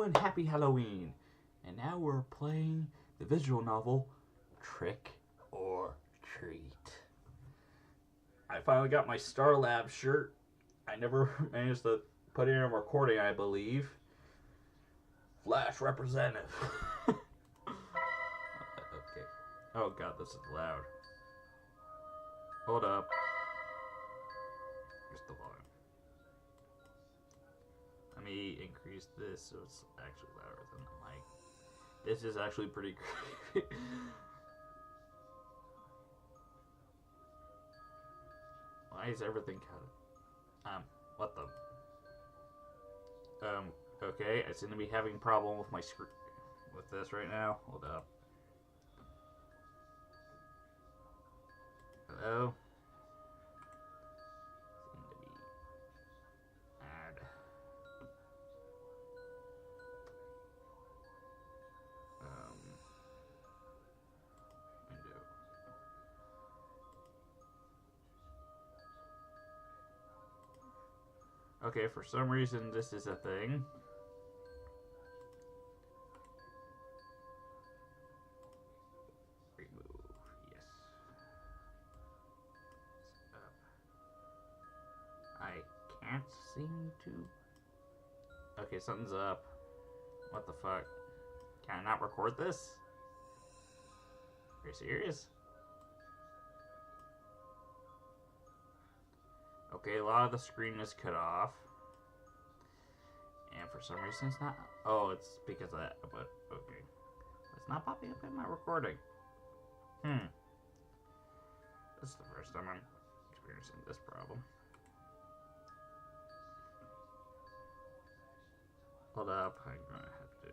Hello and happy Halloween! And now we're playing the visual novel Trick or Treat. I finally got my Star Lab shirt. I never managed to put it in a recording, I believe. Flash representative. Okay. Oh god, this is loud. Hold up. Here's the volume. Let me increase this so it's actually louder than the mic. This is actually pretty creepy. Why is everything cut? What the? Okay, I seem to be having a problem with my screen. With this right now. Hold up. Hello? Seem to be add. Window. Okay, for some reason this is a thing. Remove, yes. Up. I can't seem to. Okay, something's up. What the fuck? Can I not record this? Are you serious? Okay, a lot of the screen is cut off. And for some reason it's not. Oh, it's because of that. But, okay. It's not popping up in my recording. This is the first time I'm experiencing this problem. Hold up, I'm gonna have to.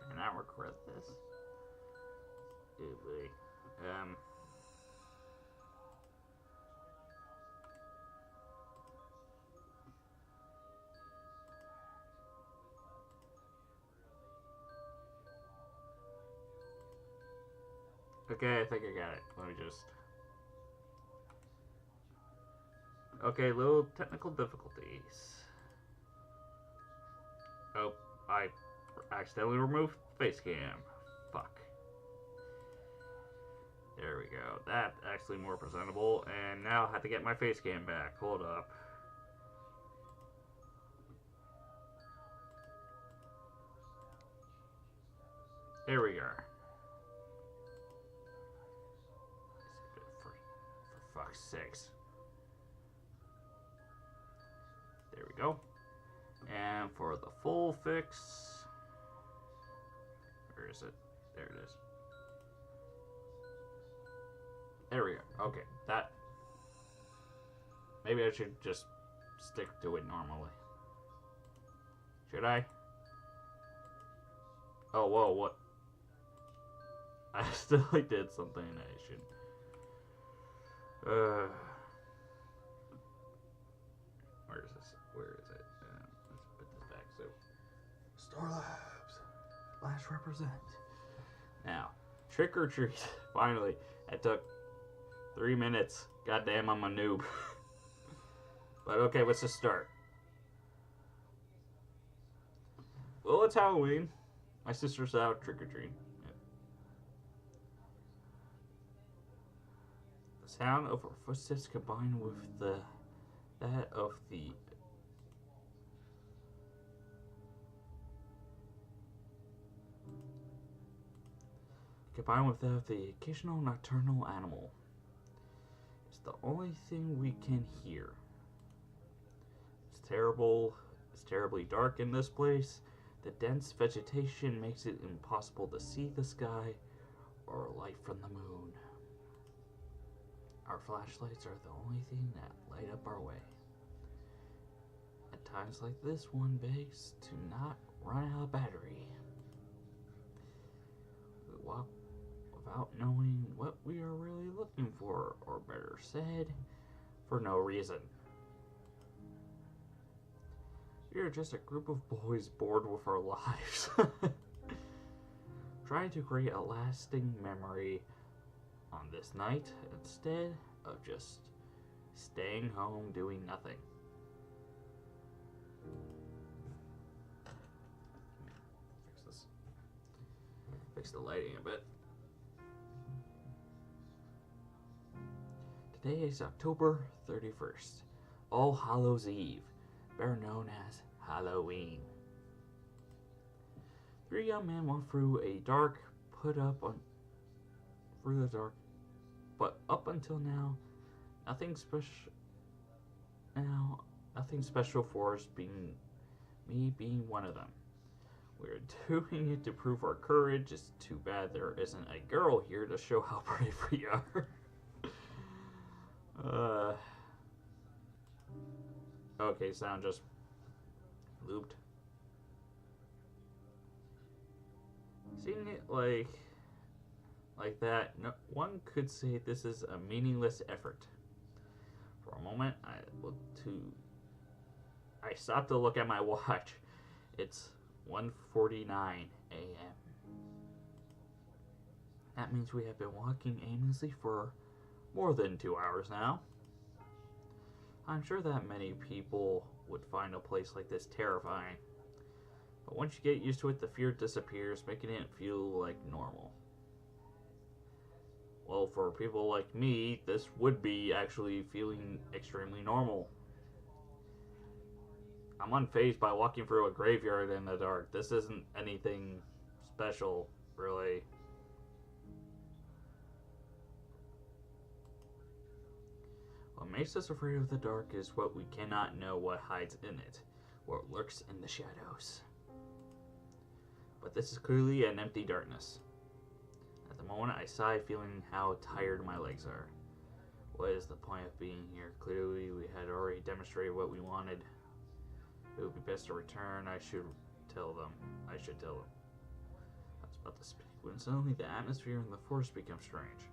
Can I not record this? Oh boy. Okay, I think I got it. Let me just. Okay, little technical difficulties. Oh, I accidentally removed face cam. Fuck. There we go. That's actually more presentable. And now I have to get my face cam back. Hold up. There we are. For fuck's sakes. There we go. And for the full fix, where is it? There it is. There we go. Okay, that. Maybe I should just stick to it normally. Should I? Oh, whoa, what? I still did something I shouldn't. Where is this? Where is it? Let's put this back. So, Star Labs, Flash represent. Now, Trick or Treat. Finally, it took 3 minutes. Goddamn, I'm a noob. But okay, let's just start. Well, it's Halloween. My sister's out trick or treating. The sound of her footsteps combined with that of the occasional nocturnal animal. It's the only thing we can hear. It's terribly dark in this place. The dense vegetation makes it impossible to see the sky or light from the moon. Our flashlights are the only thing that light up our way. At times like this one begs to not run out of battery. We walk without knowing what we are really looking for, or better said, for no reason. We are just a group of boys bored with our lives, trying to create a lasting memory on this night instead of just staying home doing nothing. Fix the lighting a bit. Today is October 31st, All Hallows Eve, better known as Halloween. 3 young men walk through a dark, through the dark, but up until now, nothing special for us being one of them. We're doing it to prove our courage. It's too bad there isn't a girl here to show how brave we are. Okay, sound just looped. Seeing it like that, no, one could say this is a meaningless effort. For a moment, I stopped to look at my watch. It's 1:49 a.m. That means we have been walking aimlessly for more than 2 hours now. I'm sure that many people would find a place like this terrifying. But once you get used to it, the fear disappears, making it feel like normal. Well, for people like me, this would be actually feeling extremely normal. I'm unfazed by walking through a graveyard in the dark. This isn't anything special, really. What makes us afraid of the dark is what we cannot know what hides in it, what lurks in the shadows. But this is clearly an empty darkness. At the moment, I sigh, feeling how tired my legs are. What is the point of being here? Clearly, we had already demonstrated what we wanted. It would be best to return. I should tell them. I was about to speak when suddenly the atmosphere in the forest becomes strange.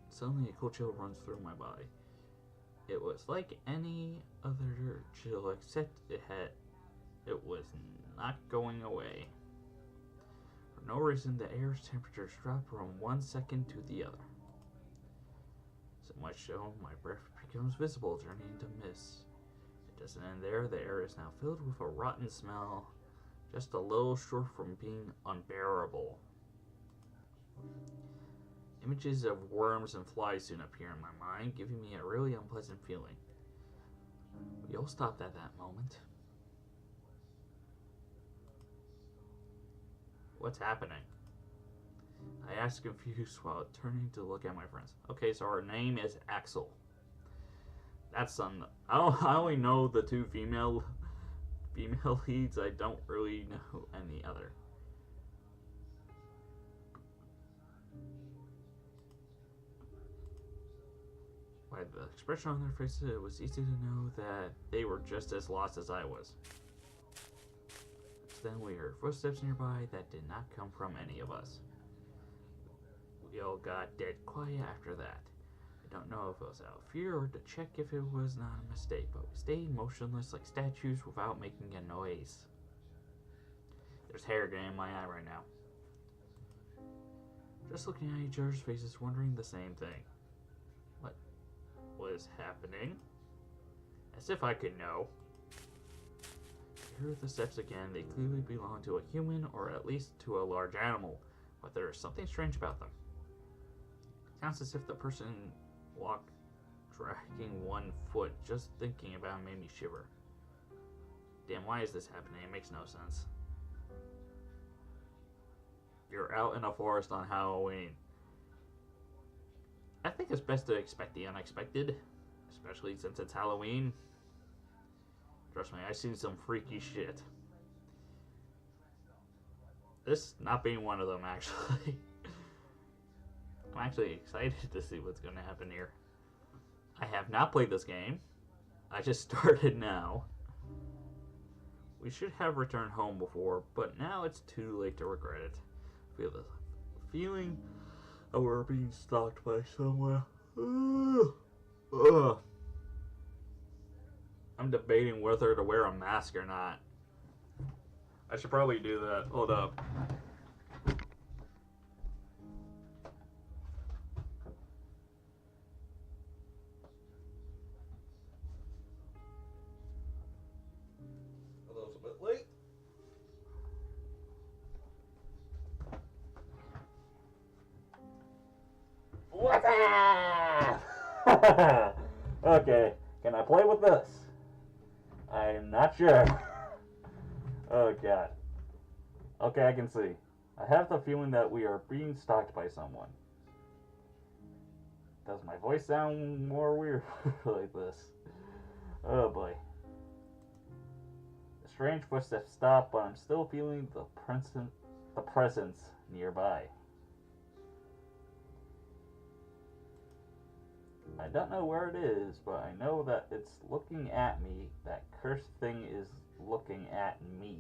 Suddenly a cold chill runs through my body. It was like any other chill, except it was not going away. For no reason, the air's temperature dropped from 1 second to the other. So much so, my breath becomes visible, turning into mist. It doesn't end there. The air is now filled with a rotten smell, just a little short from being unbearable. Images of worms and flies soon appear in my mind, giving me a really unpleasant feeling. We all stopped at that moment. What's happening? I asked, confused, while turning to look at my friends. Okay, so our name is Axel. That's I only know the 2 female leads. I don't really know any other. By the expression on their faces, it was easy to know that they were just as lost as I was. Then we heard footsteps nearby that did not come from any of us. We all got dead quiet after that. I don't know if it was out of fear or to check if it was not a mistake, but we stayed motionless like statues without making a noise. There's hair getting in my eye right now. Just looking at each other's faces, wondering the same thing. What was happening? As if I could know. I heard the steps again. They clearly belong to a human, or at least to a large animal, but there is something strange about them. It sounds as if the person walked dragging 1 foot. Just thinking about it made me shiver. Damn, why is this happening? It makes no sense. You're out in a forest on Halloween. I think it's best to expect the unexpected, especially since it's Halloween. Trust me, I've seen some freaky shit. This not being one of them, actually. I'm actually excited to see what's going to happen here. I have not played this game. I just started now. We should have returned home before, but now it's too late to regret it. Feel the feeling that we're being stalked by someone. Ugh. I'm debating whether to wear a mask or not. I should probably do that. Hold up. Although it's a bit late. What's up? Okay, can I play with this? I'm not sure. Oh god. Okay, I can see. I have the feeling that we are being stalked by someone. Does my voice sound more weird like this? Oh boy. The strange footsteps stop, but I'm still feeling the presence nearby. I don't know where it is, but I know that it's looking at me. That cursed thing is looking at me.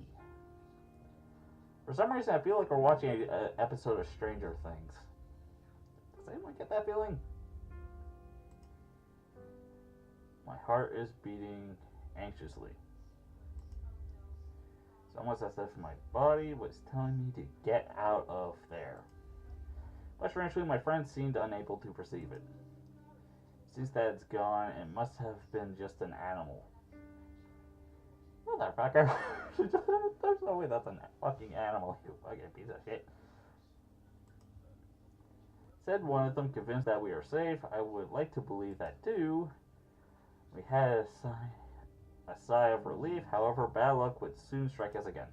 For some reason, I feel like we're watching an episode of Stranger Things. Does anyone get that feeling? My heart is beating anxiously. It's almost as if my body was telling me to get out of there. But strangely, my friend seemed unable to perceive it. Since that it's gone, it must have been just an animal. Motherfucker. There's no way that's a fucking animal, you fucking piece of shit. Said one of them, convinced that we are safe. I would like to believe that too. We had a sigh of relief, however, bad luck would soon strike us again.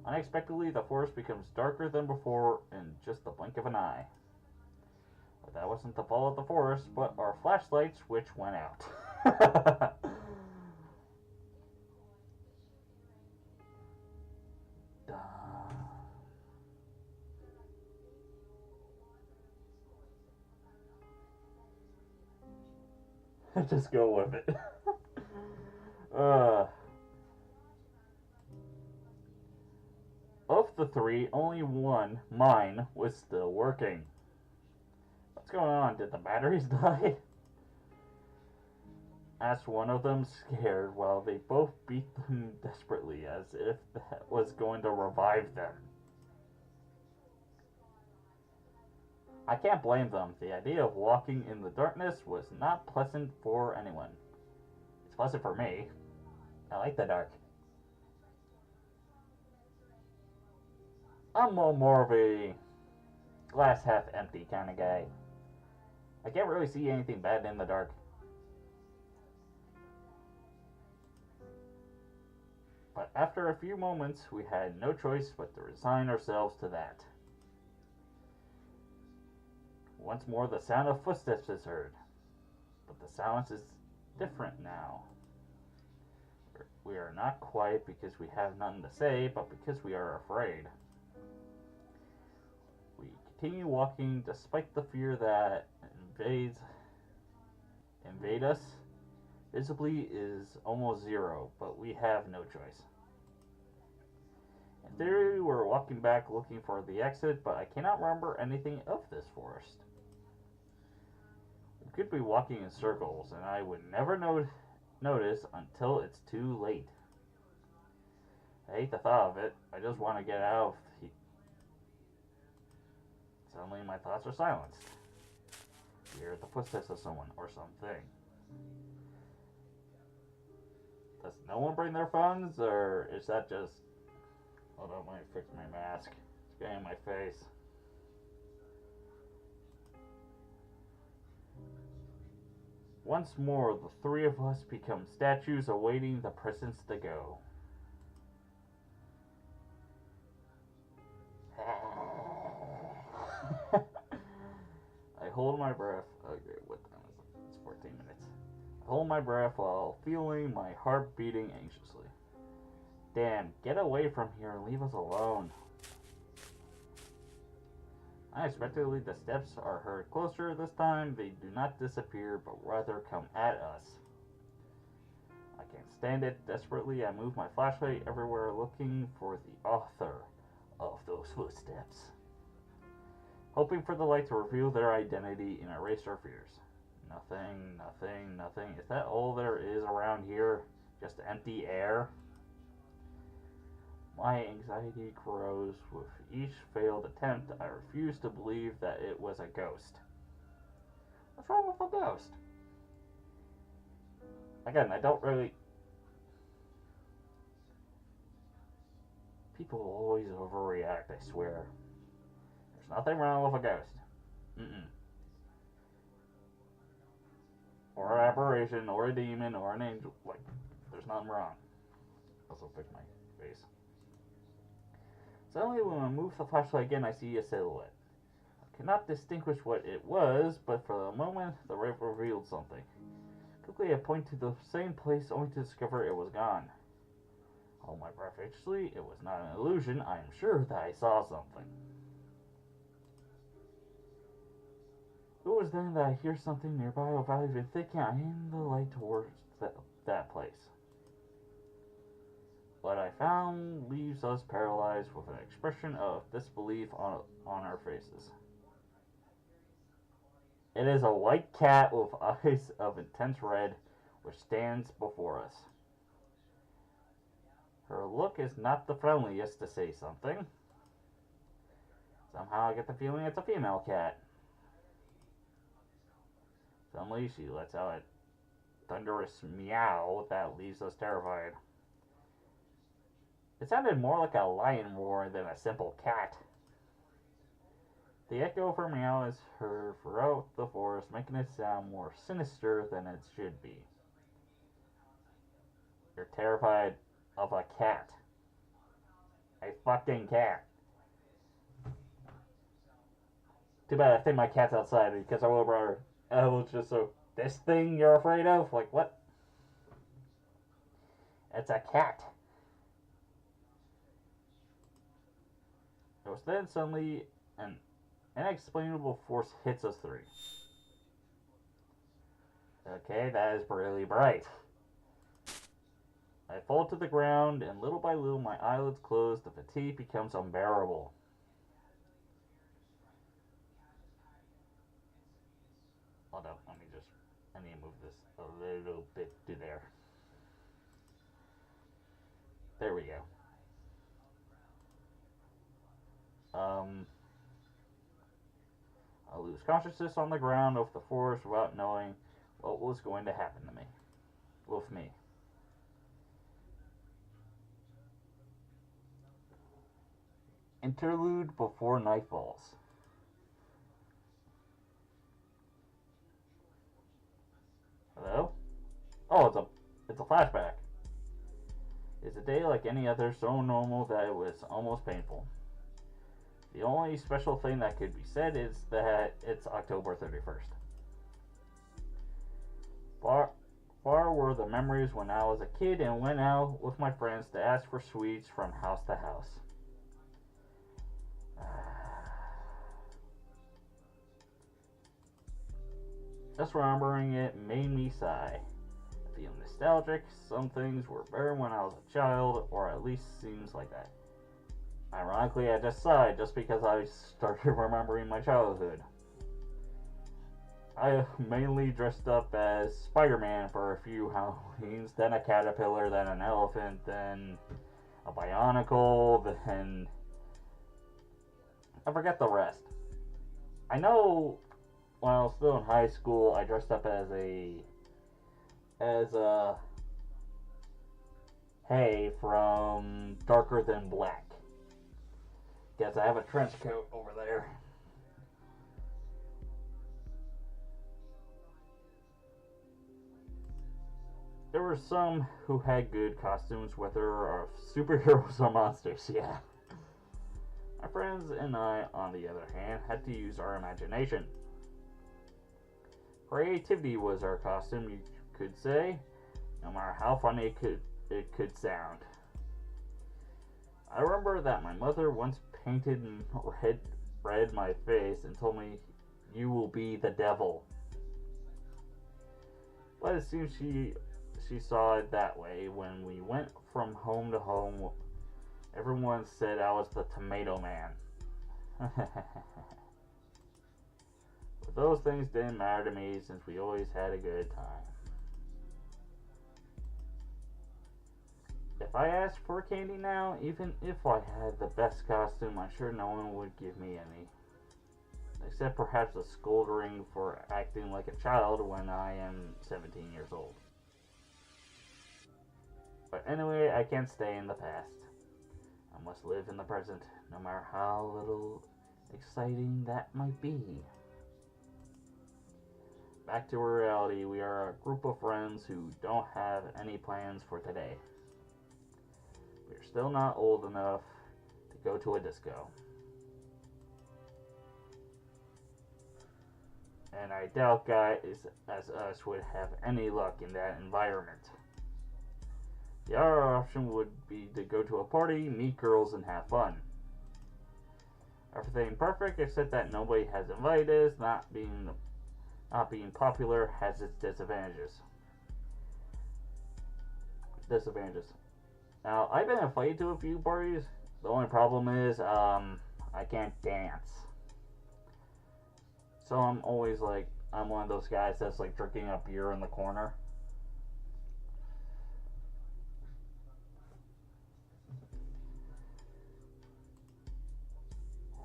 Unexpectedly, the forest becomes darker than before in just the blink of an eye. But that wasn't the fault of the forest, but our flashlights, which went out. Just go with it. Of the three, only one, mine, was still working. What's going on? Did the batteries die? Asked one of them, scared, while they both beat them desperately, as if that was going to revive them. I can't blame them. The idea of walking in the darkness was not pleasant for anyone. It's pleasant for me. I like the dark. I'm more of a glass half empty kind of guy. I can't really see anything bad in the dark. But after a few moments, we had no choice but to resign ourselves to that. Once more, the sound of footsteps is heard. But the silence is different now. We are not quiet because we have nothing to say, but because we are afraid. We continue walking despite the fear that invade us. Visibly is almost zero, but we have no choice. In theory, we're walking back looking for the exit, but I cannot remember anything of this forest. We could be walking in circles, and I would never notice until it's too late. I hate the thought of it. I just want to get out of here. Suddenly, my thoughts are silenced. I hear the footsteps of someone or something. Does no one bring their phones, or is that just... Hold on, let me fix my mask. It's getting in my face. Once more, the three of us become statues awaiting the presence to go. I hold my breath. Okay, what time is it? It's 14 minutes. I hold my breath while feeling my heart beating anxiously. Damn, get away from here and leave us alone. Unexpectedly, the steps are heard closer this time. They do not disappear, but rather come at us. I can't stand it. Desperately, I move my flashlight everywhere looking for the author of those footsteps, hoping for the light to reveal their identity and erase our fears. Nothing, nothing, nothing. Is that all there is around here? Just empty air? My anxiety grows with each failed attempt. I refuse to believe that it was a ghost. What's wrong with a ghost? Again, I don't really... People always overreact, I swear. There's nothing wrong with a ghost. Or an apparition, or a demon, or an angel. Like, there's nothing wrong. Also fix my face. Suddenly, when I move the flashlight again, I see a silhouette. I cannot distinguish what it was, but for the moment, the light revealed something. Quickly, I point to the same place, only to discover it was gone. Hold my breath anxiously. It was not an illusion. I am sure that I saw something. It was then that I hear something nearby without even thinking. I aim the light towards that place. What I found leaves us paralyzed with an expression of disbelief on our faces. It is a white cat with eyes of intense red, which stands before us. Her look is not the friendliest, to say something. Somehow I get the feeling it's a female cat. Suddenly she lets out a thunderous meow that leaves us terrified. It sounded more like a lion roar than a simple cat. The echo of her meow is heard throughout the forest, making it sound more sinister than it should be. You're terrified of a cat. A fucking cat. Too bad I think my cat's outside because I was just so... This thing you're afraid of? Like, what? It's a cat. It was then suddenly an inexplainable force hits us three. Okay, that is really bright. I fall to the ground, and little by little my eyelids close. The fatigue becomes unbearable. Hold up, I need to move this a little bit to there. There we go. I lose consciousness on the ground of the forest without knowing what was going to happen to me. With me. Interlude before night falls. Hello? Oh, it's a flashback. It's a day like any other, so normal that it was almost painful. The only special thing that could be said is that it's October 31st. Far were the memories when I was a kid and went out with my friends to ask for sweets from house to house. Just remembering it made me sigh. I feel nostalgic. Some things were better when I was a child, or at least seems like that. Ironically, I just sighed just because I started remembering my childhood. I mainly dressed up as Spider-Man for a few Halloweens, then a caterpillar, then an elephant, then a Bionicle, then... I forget the rest. I know when I was still in high school, I dressed up as Hay from Darker Than Black. Guess I have a trench coat over there. There were some who had good costumes, whether of superheroes or monsters, yeah. My friends and I, on the other hand, had to use our imagination. Creativity was our costume, you could say, no matter how funny it could sound. I remember that my mother once painted spread my face and told me, "You will be the devil." But it seems she saw it that way. When we went from home to home, everyone said I was the Tomato Man. But those things didn't matter to me since we always had a good time. If I asked for candy now, even if I had the best costume, I'm sure no one would give me any. Except perhaps a scolding for acting like a child when I am 17 years old. But anyway, I can't stay in the past. I must live in the present, no matter how little exciting that might be. Back to reality, we are a group of friends who don't have any plans for today. We're still not old enough to go to a disco. And I doubt guys as us would have any luck in that environment. The other option would be to go to a party, meet girls, and have fun. Everything perfect except that nobody has invited us. Not being popular has its disadvantages. Now, I've been invited to a few parties. The only problem is, I can't dance. So I'm always like, I'm one of those guys that's like drinking a beer in the corner.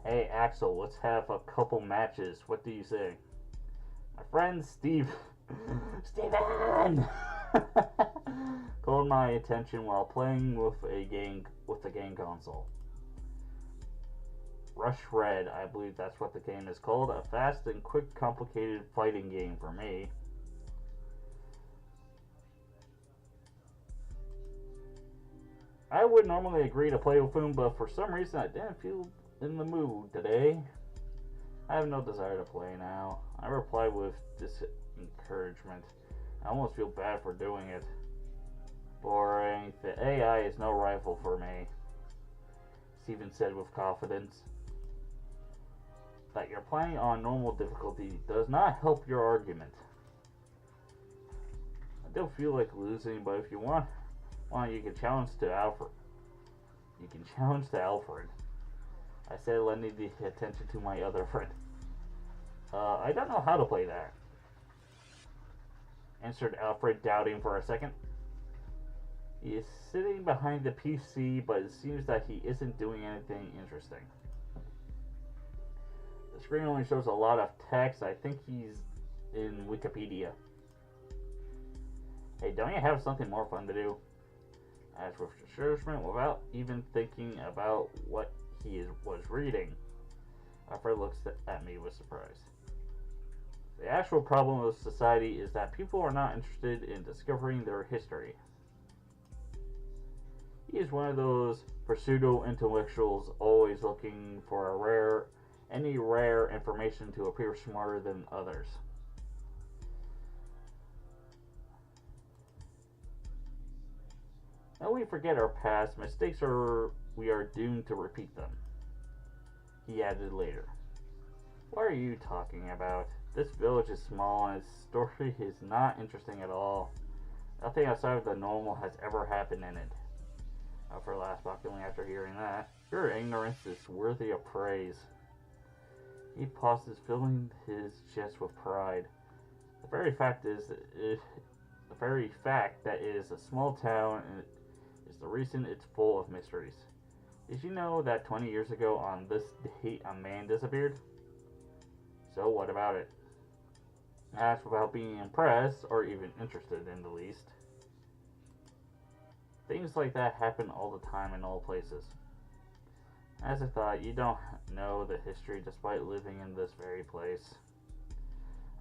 Hey Axel, let's have a couple matches. What do you say? My friend Steven called my attention while playing with the game console. Rush Red, I believe that's what the game is called. A fast and quick, complicated fighting game for me. I would normally agree to play with him, but for some reason I didn't feel in the mood today. I have no desire to play now. I reply with disencouragement. I almost feel bad for doing it. Boring. The AI is no rival for me, Steven said with confidence. That you're playing on normal difficulty does not help your argument. I don't feel like losing, but if you want, you can challenge to Alfred. I said, lending the attention to my other friend. I don't know how to play that, answered Alfred, doubting for a second. He is sitting behind the PC, but it seems that he isn't doing anything interesting. The screen only shows a lot of text. I think he's in Wikipedia. Hey, don't you have something more fun to do? I asked with discouragement without even thinking about what he was reading. Alfred looks at me with surprise. The actual problem of society is that people are not interested in discovering their history. He is one of those pseudo-intellectuals always looking for any rare information to appear smarter than others. Now we forget our past mistakes, or we are doomed to repeat them, he added later. What are you talking about? This village is small and its story is not interesting at all. Nothing outside of the normal has ever happened in it. Alfred laughed mockingly after hearing that. Your ignorance is worthy of praise. He pauses, filling his chest with pride. The very fact that it is a small town is the reason it's full of mysteries. Did you know that 20 years ago on this date a man disappeared? So what about it? I asked without being impressed or even interested in the least. Things like that happen all the time in all places. As I thought, you don't know the history despite living in this very place,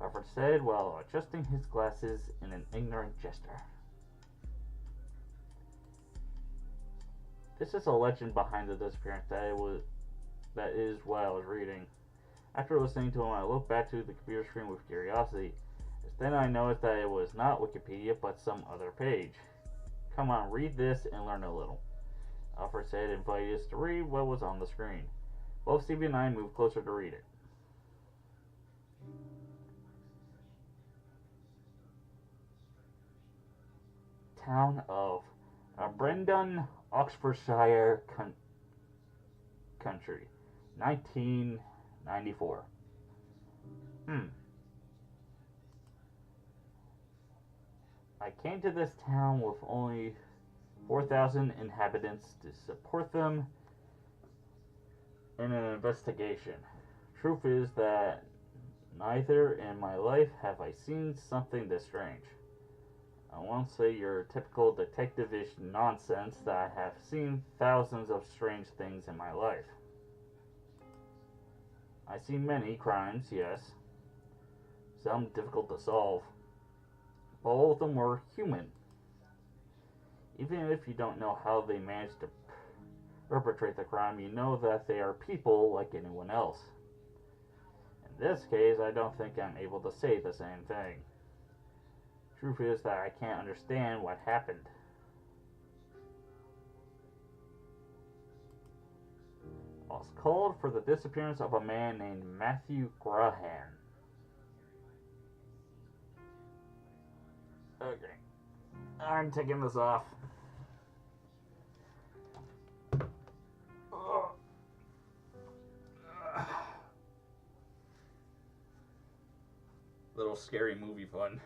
Alfred said while adjusting his glasses in an ignorant gesture. This is a legend behind the disappearance that is what I was reading. After listening to him, I looked back to the computer screen with curiosity. Then I noticed that it was not Wikipedia, but some other page. Come on, read this and learn a little, Alfred said, inviting us to read what was on the screen. Both Stevie and I moved closer to read it. Town of Brendon, Oxfordshire Country, 1994. Hmm. I came to this town with only 4,000 inhabitants to support them in an investigation. Truth is that neither in my life have I seen something this strange. I won't say your typical detective-ish nonsense that I have seen thousands of strange things in my life. I've seen many crimes, yes, some difficult to solve, but all of them were human. Even if you don't know how they managed to perpetrate the crime, you know that they are people like anyone else. In this case, I don't think I'm able to say the same thing. Truth is that I can't understand what happened. I was called for the disappearance of a man named Matthew Graham. Okay, I'm taking this off. Little scary movie fun.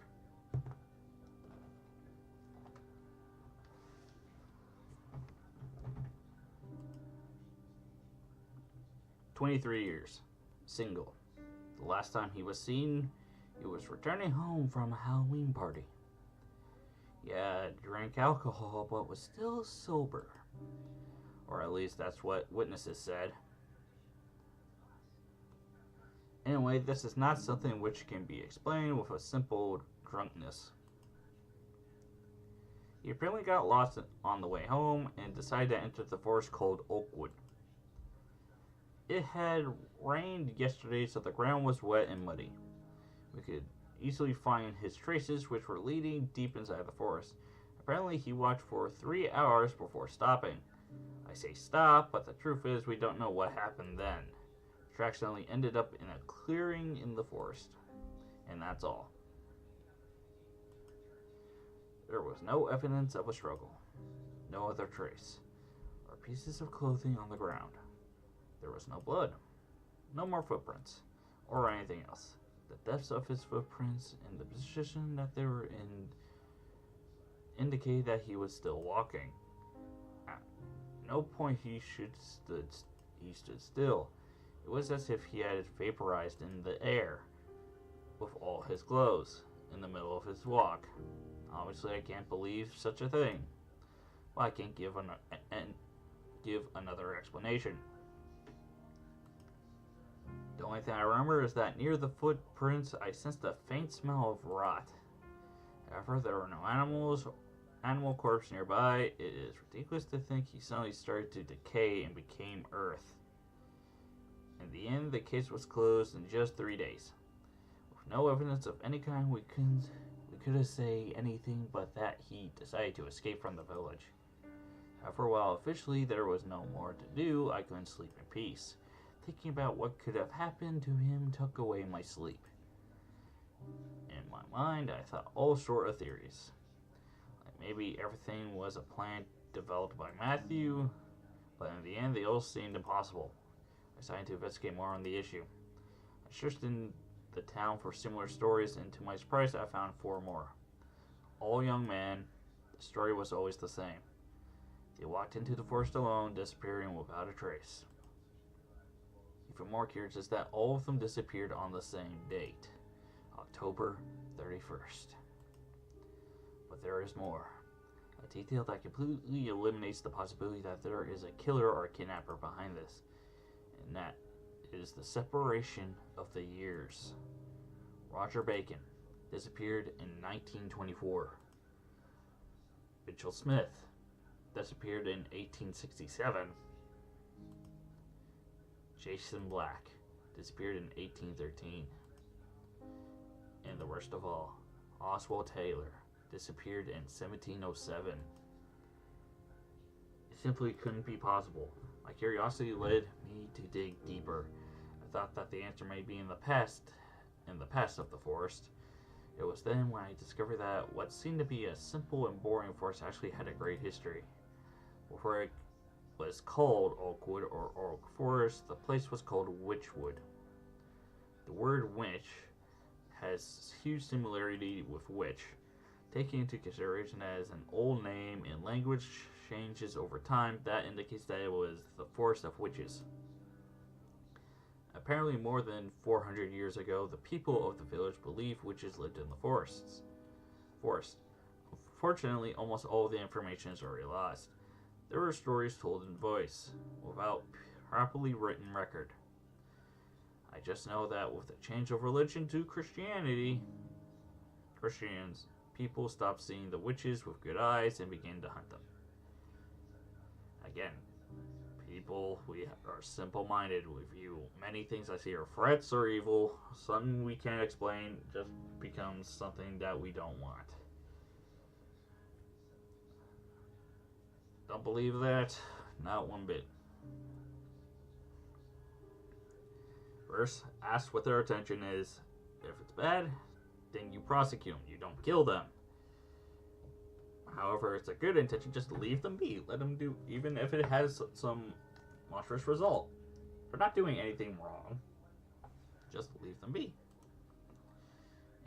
"23 years. Single. The last time he was seen, he was returning home from a Halloween party. Yeah, drank alcohol but was still sober. Or at least that's what witnesses said. Anyway, this is not something which can be explained with a simple drunkenness. He apparently got lost on the way home and decided to enter the forest called Oakwood. It had rained yesterday, so the ground was wet and muddy. We could easily find his traces, which were leading deep inside the forest. Apparently, he walked for 3 hours before stopping. I say stop, but the truth is we don't know what happened then. The tracks only ended up in a clearing in the forest. And that's all. There was no evidence of a struggle. No other trace. Or pieces of clothing on the ground. There was no blood. No more footprints. Or anything else. The depths of his footprints and the position that they were in indicate that he was still walking. At no point he stood still. It was as if he had vaporized in the air with all his clothes in the middle of his walk. Obviously, I can't believe such a thing. Well, I can't give another explanation. The only thing I remember is that near the footprints, I sensed a faint smell of rot. However, there were no animal corpse nearby. It is ridiculous to think he suddenly started to decay and became earth. In the end, the case was closed in just 3 days. With no evidence of any kind, we couldn't say anything but that he decided to escape from the village. However, while officially there was no more to do, I couldn't sleep in peace. Thinking about what could have happened to him took away my sleep. In my mind, I thought all sorts of theories. Like maybe everything was a plan developed by Matthew, but in the end, they all seemed impossible. I decided to investigate more on the issue. I searched in the town for similar stories, and to my surprise, I found 4 more. All young men. The story was always the same. They walked into the forest alone, disappearing without a trace. Even more curious is that all of them disappeared on the same date, October 31st. But there is more. A detail that completely eliminates the possibility that there is a killer or a kidnapper behind this, and that is the separation of the years. Roger Bacon disappeared in 1924. Mitchell Smith disappeared in 1867. Jason Black disappeared in 1813. And the worst of all, Oswald Taylor disappeared in 1707. It simply couldn't be possible. My curiosity led me to dig deeper. I thought that the answer may be in the past of the forest. It was then when I discovered that what seemed to be a simple and boring forest actually had a great history. Before it was called Oakwood or Oak Forest, the place was called Witchwood. The word witch has huge similarity with witch, taking into consideration as an old name and language changes over time. That indicates that it was the forest of witches. Apparently, more than 400 years ago, the people of the village believed witches lived in the forest. Fortunately, almost all of the information is already lost. There were stories told in voice, without properly written record. I just know that with the change of religion to Christians, people stopped seeing the witches with good eyes and began to hunt them. Again, people, we are simple-minded. We view many things I see are threats or evil. Something we can't explain just becomes something that we don't want. Don't believe that? Not one bit. First, ask what their intention is. If it's bad, then you prosecute them. You don't kill them. However, it's a good intention, just leave them be. Let them do, even if it has some monstrous result. They're not doing anything wrong. Just leave them be.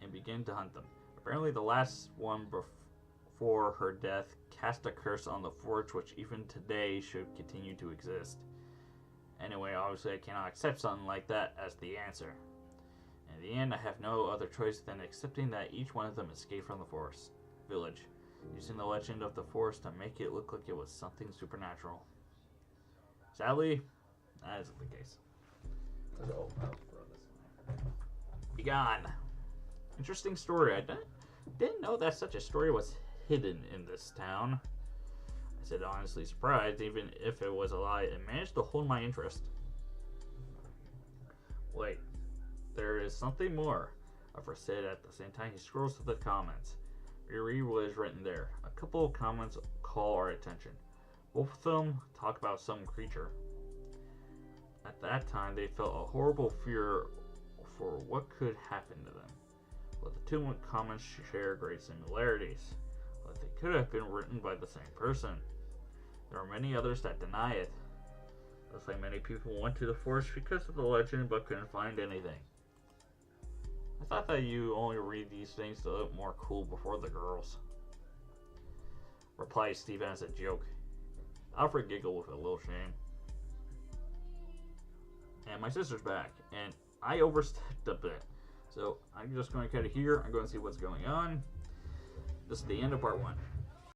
And begin to hunt them. Apparently the last one before her death cast a curse on the forge, which even today should continue to exist. Anyway, obviously I cannot accept something like that as the answer. In the end, I have no other choice than accepting that each one of them escaped from the village, using the legend of the forest to make it look like it was something supernatural. Sadly, that isn't the case. So, be gone. Interesting story. I didn't know that such a story was hidden in this town. I said honestly surprised, even if it was a lie, it managed to hold my interest. Wait, there is something more. Alfred said at the same time he scrolls through the comments. We read what is written there. A couple of comments call our attention. Both of them talk about some creature. At that time, they felt a horrible fear for what could happen to them. But the two comments share great similarities. But they could have been written by the same person. There are many others that deny it. Looks like many people went to the forest because of the legend but couldn't find anything. I thought that you only read these things to look more cool before the girls. Replied Stephen as a joke. Alfred giggled with a little shame. And my sister's back, and I overstepped a bit. So I'm just going to cut it here. I'm going to see what's going on. This is the end of part 1.